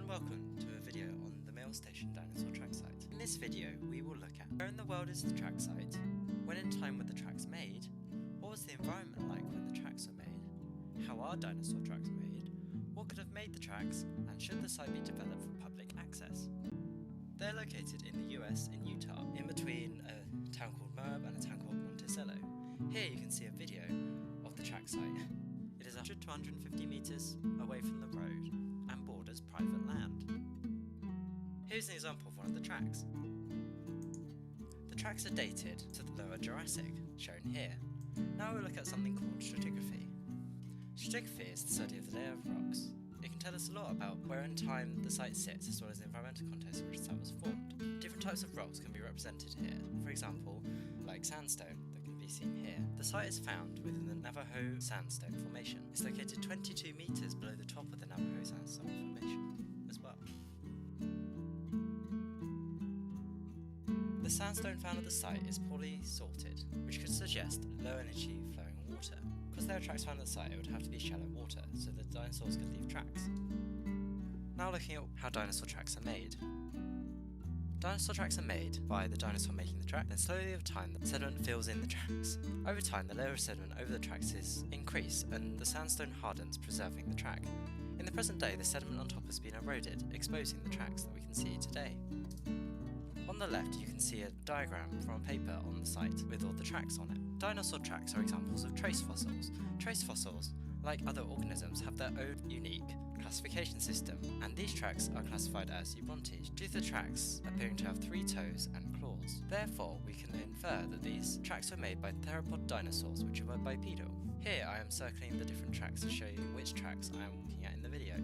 and welcome to a video on the mail station Dinosaur Tracksite. In this video we will look at where in the world is the tracksite, when in time were the tracks made, what was the environment like when the tracks were made, how are dinosaur tracks made, what could have made the tracks, and should the site be developed for public access. They're located in the US in Utah, in between a town called Moab and a town called Monticello. Here you can see a video of the tracksite. It is 100 to 150 metres away from the road and borders private land. Here's an example of one of the tracks. The tracks are dated to the lower Jurassic, shown here. Now we'll look at something called stratigraphy. Stratigraphy is the study of the layer of rocks. It can tell us a lot about where in time the site sits as well as the environmental context in which the site was formed. Different types of rocks can be represented here, for example, like sandstone that can be seen here. The site is found within the Navajo Sandstone Formation. It's located 22 metres below the top of the Navajo Sandstone Formation as well. The sandstone found at the site is poorly sorted, which could suggest low energy flowing water. Because there are tracks found at the site, it would have to be shallow water, so the dinosaurs could leave tracks. Now looking at how dinosaur tracks are made. Dinosaur tracks are made by the dinosaur making the track, then slowly over time the sediment fills in the tracks. Over time the layer of sediment over the tracks is increased and the sandstone hardens, preserving the track. In the present day the sediment on top has been eroded, exposing the tracks that we can see today. On the left you can see a diagram from a paper on the site with all the tracks on it. Dinosaur tracks are examples of trace fossils. Trace fossils, like other organisms, have their own unique classification system, and these tracks are classified as Eubrontes due to the tracks appearing to have 3 toes and claws. Therefore, we can infer that these tracks were made by theropod dinosaurs, which were bipedal. Here I am circling the different tracks to show you which tracks I am looking at in the video.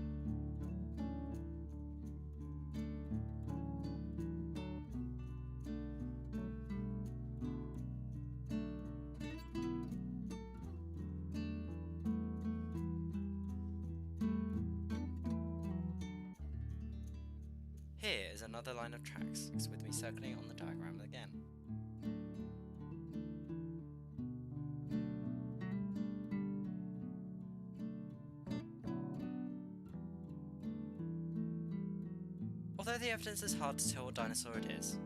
Here is another line of tracks, with me circling on the diagram again. Although the evidence is hard to tell what dinosaur it is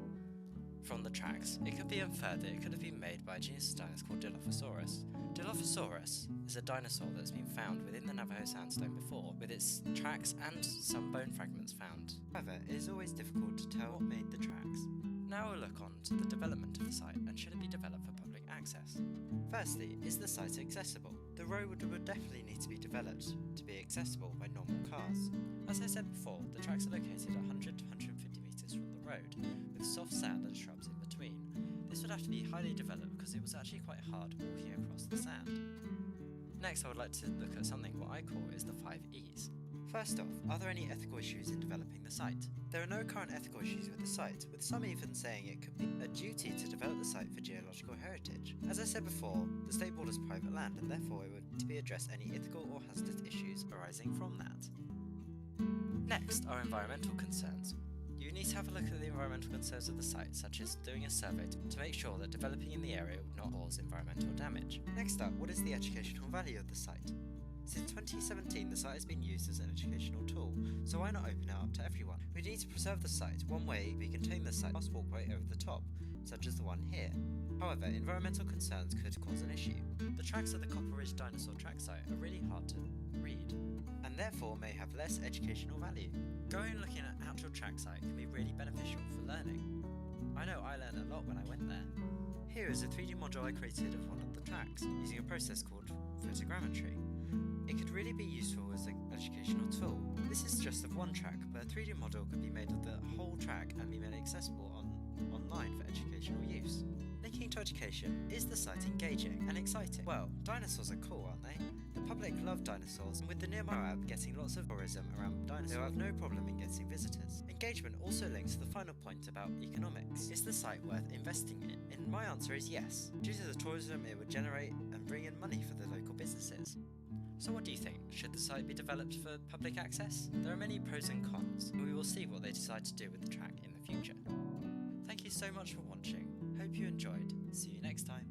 from the tracks, it could be inferred that it could have been made by a genus of dinosaurs called Dilophosaurus. Dilophosaurus is a dinosaur that's been found within the Navajo Sandstone before, with its tracks and some bone fragments found. However, it is always difficult to tell what made the tracks. Now we'll look on to the development of the site and should it be developed for public access. Firstly, is the site accessible? The road would definitely need to be developed to be accessible by normal cars. As I said before, the tracks are located 100 to 150 metres from the road, with soft sand and shrubs in between. This would have to be highly developed because it was actually quite hard walking across the sand. Next I would like to look at something what I call is the 5 E's. First off, are there any ethical issues in developing the site? There are no current ethical issues with the site, with some even saying it could be a duty to develop the site for geological heritage. As I said before, the state borders private land and therefore it would need to be addressed any ethical or hazardous issues arising from that. Next are environmental concerns. You need to have a look at the environmental concerns of the site, such as doing a survey to make sure that developing in the area would not cause environmental damage. Next up, what is the educational value of the site? Since 2017 the site has been used as an educational tool, so why not open it up to everyone? We need to preserve the site. One way we can tame the site is a walkway over the top, such as the one here. However, environmental concerns could cause an issue. The tracks of the Copper Ridge Dinosaur track site are really hard to read, and therefore may have less educational value. Going and looking at actual track site can be really beneficial for learning. I know I learned a lot when I went there. Here is a 3D model I created of one of the tracks, using a process called photogrammetry. It could really be useful as an educational tool. This is just of one track, but a 3D model could be made of the whole track and be made accessible online for educational use. Linking to education, is the site engaging and exciting? Well, dinosaurs are cool, aren't they? The public love dinosaurs, and with the near Moab getting lots of tourism around dinosaurs, they'll have no problem in getting visitors. Engagement also links to the final point about economics. Is the site worth investing in? And my answer is yes, due to the tourism it would generate and bring in money for the local businesses. So what do you think? Should the site be developed for public access? There are many pros and cons, and we will see what they decide to do with the track in the future. Thank you so much for watching. Hope you enjoyed. See you next time.